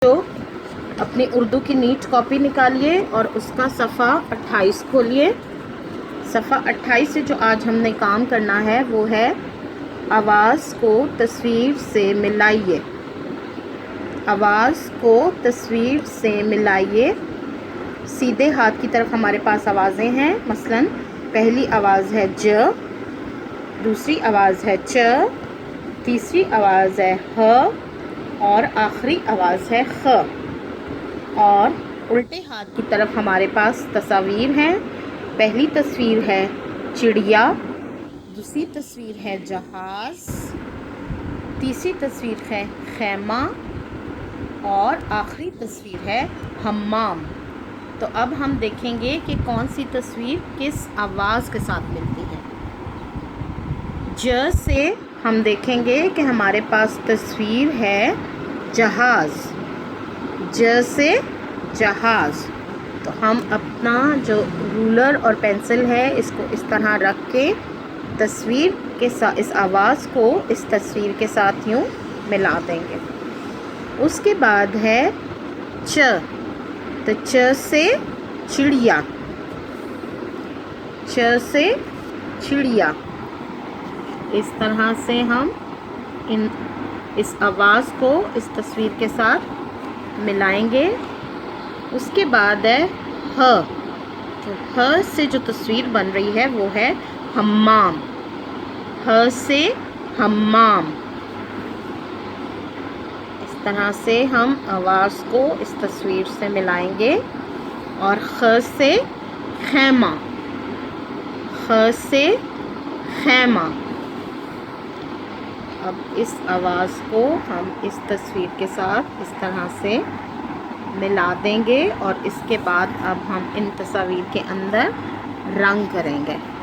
تو اپنی اردو کی نیٹ کاپی نکالیے اور اس کا صفحہ 28 کھولیے۔ صفحہ 28 سے جو آج ہم نے کام کرنا ہے وہ ہے آواز کو تصویر سے ملائیے۔ آواز کو تصویر سے ملائیے۔ سیدھے ہاتھ کی طرف ہمارے پاس آوازیں ہیں، مثلاً پہلی آواز ہے ج، دوسری آواز ہے چ، تیسری آواز ہے ہ اور آخری آواز ہے خ۔ اور الٹے ہاتھ کی طرف ہمارے پاس تصاویر ہیں۔ پہلی تصویر ہے چڑیا، دوسری تصویر ہے جہاز، تیسری تصویر ہے خیمہ اور آخری تصویر ہے حمام۔ تو اب ہم دیکھیں گے کہ کون سی تصویر کس آواز کے ساتھ ملتی ہے۔ ج سے ہم دیکھیں گے کہ ہمارے پاس تصویر ہے جہاز۔ ج سے جہاز، تو ہم اپنا جو رولر اور پینسل ہے اس کو اس طرح رکھ کے تصویر کے ساتھ اس آواز کو اس تصویر کے ساتھ یوں ملا دیں گے۔ اس کے بعد ہے چ، تو چ سے چڑیا۔ چ سے چڑیا، اس طرح سے ہم اس آواز کو اس تصویر کے ساتھ ملائیں گے۔ اس کے بعد ہے ہ، تو ہ سے جو تصویر بن رہی ہے وہ ہے حمام۔ ہ سے حمام، اس طرح سے ہم آواز کو اس تصویر سے ملائیں گے۔ اور خ سے خیمہ۔ خ سے خیمہ، اب اس آواز کو ہم اس تصویر کے ساتھ اس طرح سے ملا دیں گے اور اس کے بعد اب ہم ان تصاویر کے اندر رنگ کریں گے۔